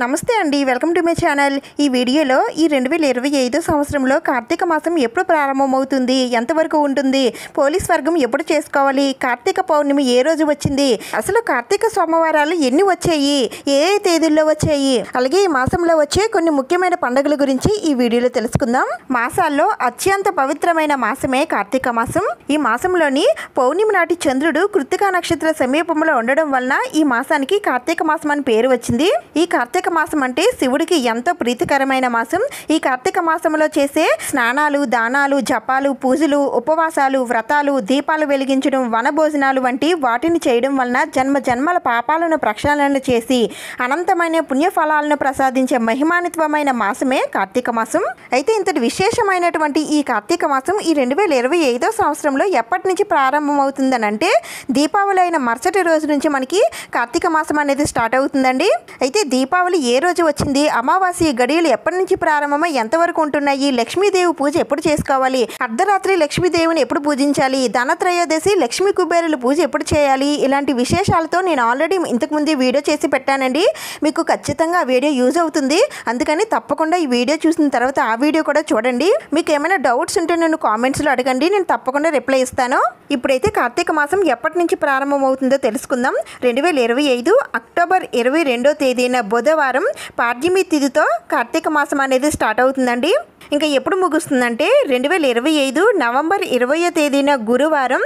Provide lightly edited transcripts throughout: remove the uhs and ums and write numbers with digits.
నమస్తే అండి, welcome to my channel. ఈ వీడియోలో ఈ 2025 సంవత్సరంలో కార్తీక మాసం ఎప్పుడు ప్రారంభమవుతుంది, ఎంతవరకు ఉంటుంది, పోలీస్ వర్గం ఎప్పుడు చేసుకోవాలి, కార్తీక పౌర్ణమి ఏ రోజు వచ్చింది, అసలు కార్తీక సోమవారాలు ఎన్ని వచ్చాయి, ఏ తేదీల్లో వచ్చాయి, అలాగే ఈ మాసంలో వచ్చే కొన్ని ముఖ్యమైన పండుగల గురించి ఈ వీడియోలో తెలుసుకుందాం. మాసాల్లో అత్యంత పవిత్రమైన మాసమే కార్తీక మాసం. ఈ మాసంలోని పౌర్ణమి నాటి చంద్రుడు కృత్తికా నక్షత్ర సమీపంలో ఉండడం వలన ఈ మాసానికి కార్తీక మాసం అని పేరు వచ్చింది. ఈ కార్తీక మాసం అంటే శివుడికి ఎంతో ప్రీతికరమైన మాసం. ఈ కార్తీక మాసంలో చేసే స్నానాలు, దానాలు, జపాలు, పూజలు, ఉపవాసాలు, వ్రతాలు, దీపాలు వెలిగించడం, వనభోజనాలు వంటి వాటిని చేయడం వలన జన్మ జన్మల పాపాలను ప్రక్షాళన చేసి అనంతమైన పుణ్యఫలాలను ప్రసాదించే మహిమాన్వితమైన మాసమే కార్తీక మాసం. అయితే ఇంతటి విశేషమైనటువంటి ఈ కార్తీక మాసం ఈ 2025 సంవత్సరంలో ఎప్పటి నుంచి ప్రారంభమవుతుందని అంటే దీపావళి అయిన మరుసటి రోజు నుంచి మనకి కార్తీక మాసం అనేది స్టార్ట్ అవుతుందండి. అయితే దీపావళి ఏ రోజు వచ్చింది, అమావాస్య గడియలు ఎప్పటి నుంచి ప్రారంభమై ఎంతవరకు ఉంటున్నాయి, లక్ష్మీదేవి పూజ ఎప్పుడు చేసుకోవాలి, అర్ధరాత్రి లక్ష్మీదేవిని ఎప్పుడు పూజించాలి, ధనత్రయోదశి లక్ష్మీ కుబేరుల పూజ ఎప్పుడు చేయాలి, ఇలాంటి విశేషాలతో నేను ఆల్రెడీ ఇంతకుముందు వీడియో చేసి పెట్టానండి. మీకు ఖచ్చితంగా ఆ వీడియో యూజ్ అవుతుంది. అందుకని తప్పకుండా ఈ వీడియో చూసిన తర్వాత ఆ వీడియో కూడా చూడండి. మీకు ఏమైనా డౌట్స్ ఉంటే నన్ను కామెంట్స్లో అడగండి, నేను తప్పకుండా రిప్లై ఇస్తాను. ఇప్పుడైతే కార్తీక మాసం ఎప్పటి నుంచి ప్రారంభమవుతుందో తెలుసుకుందాం. 2025 అక్టోబర్ 22వ తేదీన బుధవారం పాడ్యమి తిథితో కార్తీక మాసం అనేది స్టార్ట్ అవుతుందండి. ఇంకా ఎప్పుడు ముగుస్తుందంటే 2025 నవంబర్ 20వ తేదీన గురువారం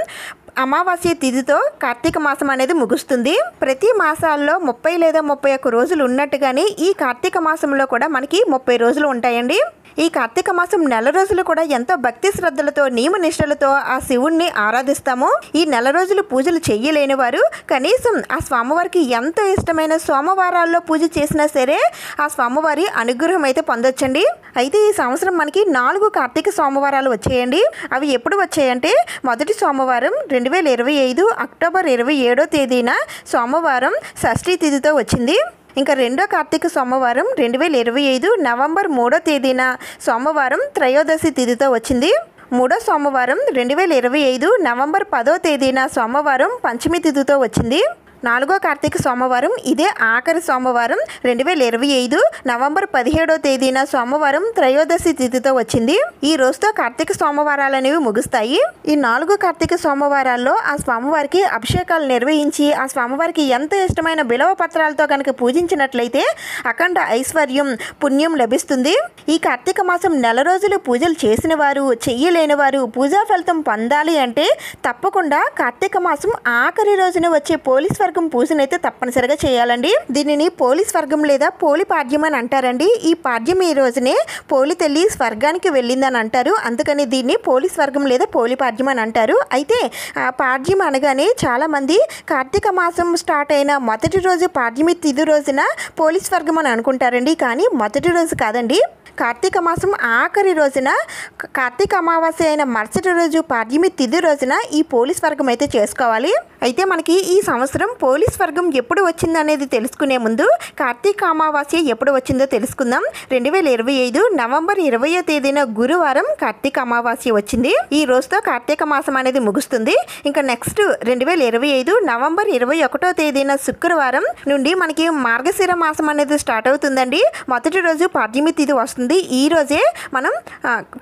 అమావాస్య తిథితో కార్తీక మాసం అనేది ముగుస్తుంది. ప్రతి మాసాల్లో 30 లేదా 31 రోజులు ఉన్నట్టుగానే ఈ కార్తీక మాసంలో కూడా మనకి 30 రోజులు ఉంటాయండి. ఈ కార్తీక మాసం నెల రోజులు కూడా ఎంతో భక్తి శ్రద్ధలతో నియమ నిష్టలతో ఆ శివుణ్ణి ఆరాధిస్తాము. ఈ నెల రోజులు పూజలు చెయ్యలేని వారు కనీసం ఆ స్వామివారికి ఎంతో ఇష్టమైన సోమవారాల్లో పూజ చేసినా సరే ఆ స్వామివారి అనుగ్రహం అయితే పొందొచ్చండి. అయితే ఈ సంవత్సరం మనకి 4 కార్తీక సోమవారాలు వచ్చాయండి. అవి ఎప్పుడు వచ్చాయంటే మొదటి సోమవారం 2025 అక్టోబర్ 27వ తేదీన సోమవారం షష్ఠీ తిథితో వచ్చింది. ఇంకా రెండో కార్తీక సోమవారం 2025 నవంబర్ 3వ తేదీన సోమవారం త్రయోదశి తిథితో వచ్చింది. మూడో సోమవారం 2025 నవంబర్ 10వ తేదీన సోమవారం పంచమి తిథితో వచ్చింది. నాలుగో కార్తీక సోమవారం ఇదే ఆఖరి సోమవారం 2025 నవంబర్ 17వ తేదీన సోమవారం త్రయోదశి తిథితో వచ్చింది. ఈ రోజుతో కార్తీక సోమవారాలు అనేవి ముగుస్తాయి. ఈ 4 కార్తీక సోమవారాల్లో ఆ స్వామివారికి అభిషేకాలు నిర్వహించి ఆ స్వామివారికి ఎంతో ఇష్టమైన బిలవ పత్రాలతో కనుక పూజించినట్లయితే అఖండ ఐశ్వర్యం, పుణ్యం లభిస్తుంది. ఈ కార్తీక మాసం నెల రోజులు పూజలు చేసిన వారు, చెయ్యలేని వారు పూజా ఫలితం పొందాలి అంటే తప్పకుండా కార్తీక మాసం ఆఖరి రోజున వచ్చే పోలీస్ వర్గం పూజనైతే తప్పనిసరిగా చేయాలండి. దీనిని పోలీస్ వర్గం లేదా పోలి పాడ్యం అని అంటారండి. ఈ పాడ్యం ఈ రోజునే పోలి తల్లి స్వర్గానికి వెళ్ళిందని అంటారు. అందుకని దీన్ని పోలీస్ వర్గం లేదా పోలి పాడ్యం అని అంటారు. అయితే పాడ్యం అనగానే చాలామంది కార్తీక మాసం స్టార్ట్ అయిన మొదటి రోజు పాడ్యమి తిథి రోజున పోలీస్ వర్గం అని అనుకుంటారండి. కానీ మొదటి రోజు కాదండి. కార్తీక మాసం ఆఖరి రోజున కార్తీక అమావాస్య అయిన మరుసటి రోజు పాడ్యమి తిథి రోజున ఈ పోలీస్ వర్గం అయితే చేసుకోవాలి. అయితే మనకి ఈ సంవత్సరం పోలీస్ వర్గం ఎప్పుడు వచ్చింది అనేది తెలుసుకునే ముందు కార్తీక అమావాస్య ఎప్పుడు వచ్చిందో తెలుసుకుందాం. 2025 నవంబర్ 20వ తేదీన గురువారం కార్తీక అమావాస్య వచ్చింది. ఈ రోజుతో కార్తీక మాసం అనేది ముగుస్తుంది. ఇంకా నెక్స్ట్ 2025 నవంబర్ 21వ తేదీన శుక్రవారం నుండి మనకి మార్గశిర మాసం అనేది స్టార్ట్ అవుతుందండి. మొదటి రోజు పాడ్యమి తిథి వస్తుంది. ఈ రోజే మనం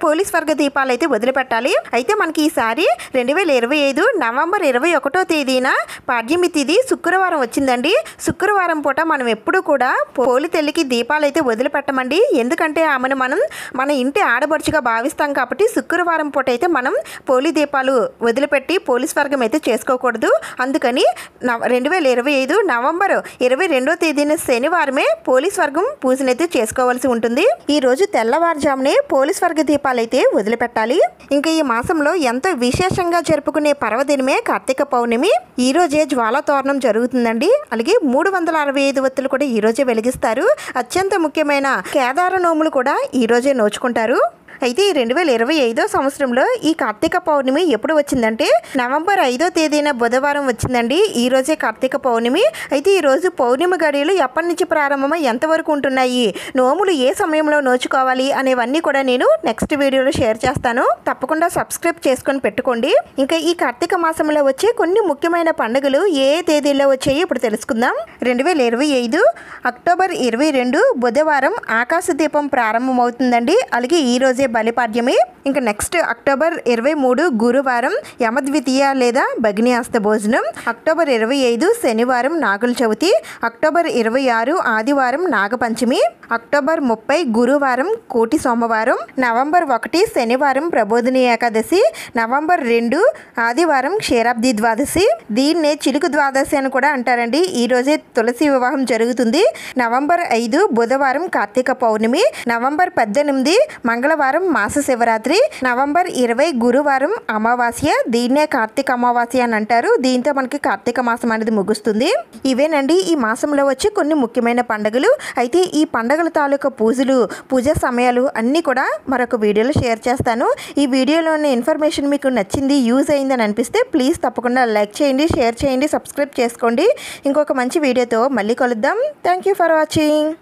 పోలీస్ వర్గ దీపాలు అయితే వదిలిపెట్టాలి. అయితే మనకి ఈసారి 2025 నవంబర్ 21వ తేదీన పాడ్యమి తిథి శుక్రవారం వచ్చిందండి. శుక్రవారం పూట మనం ఎప్పుడు కూడా పోలి తల్లికి దీపాలు అయితే వదిలిపెట్టమండి. ఎందుకంటే ఆమెను మనం మన ఇంటి ఆడబడుచుగా భావిస్తాం కాబట్టి శుక్రవారం పూట అయితే మనం పోలి దీపాలు వదిలిపెట్టి పోలీస్ వర్గం అయితే చేసుకోకూడదు. అందుకని 2025 నవంబర్ 22వ తేదీన శనివారమే పోలీస్ వర్గం పూజనైతే చేసుకోవాల్సి ఉంటుంది. ఈ రోజు తెల్లవారుజామునే పోలీస్ వర్గ దీపాలు అయితే వదిలిపెట్టాలి. ఇంకా ఈ మాసంలో ఎంతో విశేషంగా జరుపుకునే పర్వదినమే కార్తీక పౌర్ణమి. ఈ రోజే జ్వాలా తోరణం జరుగుతుందండి. అలాగే 365 ఒత్తులు కూడా ఈ రోజే వెలిగిస్తారు. అత్యంత ముఖ్యమైన కేదార నోములు కూడా ఈ రోజే నోచుకుంటారు. అయితే ఈ 2025 సంవత్సరంలో ఈ కార్తీక పౌర్ణమి ఎప్పుడు వచ్చిందంటే నవంబర్ 5వ తేదీన బుధవారం వచ్చిందండి. ఈ రోజే కార్తీక పౌర్ణమి. అయితే ఈరోజు పౌర్ణమి గడియలు ఎప్పటి నుంచి ప్రారంభమై ఎంతవరకు ఉంటున్నాయి, నోములు ఏ సమయంలో నోచుకోవాలి అనేవన్నీ కూడా నేను నెక్స్ట్ వీడియోలో షేర్ చేస్తాను. తప్పకుండా సబ్స్క్రైబ్ చేసుకొని పెట్టుకోండి. ఇంకా ఈ కార్తీక మాసంలో వచ్చే కొన్ని ముఖ్యమైన పండుగలు ఏ తేదీల్లో వచ్చాయి ఇప్పుడు తెలుసుకుందాం. 2025 అక్టోబర్ 22 బుధవారం ఆకాశ దీపం ప్రారంభమవుతుందండి. అలాగే ఈ రోజే బలిపాడ్యమి. ఇంకా నెక్స్ట్ అక్టోబర్ 23 గురువారం యమద్వితీయ లేదా భగినియాస్త భోజనం. అక్టోబర్ 25 శనివారం నాగుల చవితి. అక్టోబర్ 26 ఆదివారం నాగపంచమి. అక్టోబర్ 30 గురువారం కోటి సోమవారం. నవంబర్ 1 శనివారం ప్రబోధిని ఏకాదశి. నవంబర్ 2 ఆదివారం క్షీరాబ్ది ద్వాదశి. దీన్నే చిలుకు ద్వాదశి అని కూడా అంటారండి. ఈ రోజే తులసి వివాహం జరుగుతుంది. నవంబర్ 5 బుధవారం కార్తీక పౌర్ణమి. నవంబర్ 18 మంగళవారం మాస శివరాత్రి. నవంబర్ 20 గురువారం అమావాస్య. దీన్నే కార్తీక అమావాస్య అని అంటారు. దీంతో మనకి కార్తీక మాసం అనేది ముగుస్తుంది. ఇవేనండి ఈ మాసంలో వచ్చి కొన్ని ముఖ్యమైన పండుగలు. అయితే ఈ పండుగల తాలూకా పూజా సమయాలు అన్నీ కూడా మరొక వీడియోలో షేర్ చేస్తాను. ఈ వీడియోలోని ఇన్ఫర్మేషన్ మీకు నచ్చింది, యూజ్ అయిందని అనిపిస్తే ప్లీజ్ తప్పకుండా లైక్ చేయండి, షేర్ చేయండి, సబ్స్క్రైబ్ చేసుకోండి. ఇంకొక మంచి వీడియోతో మళ్ళీ కలుద్దాం. Thank you for watching.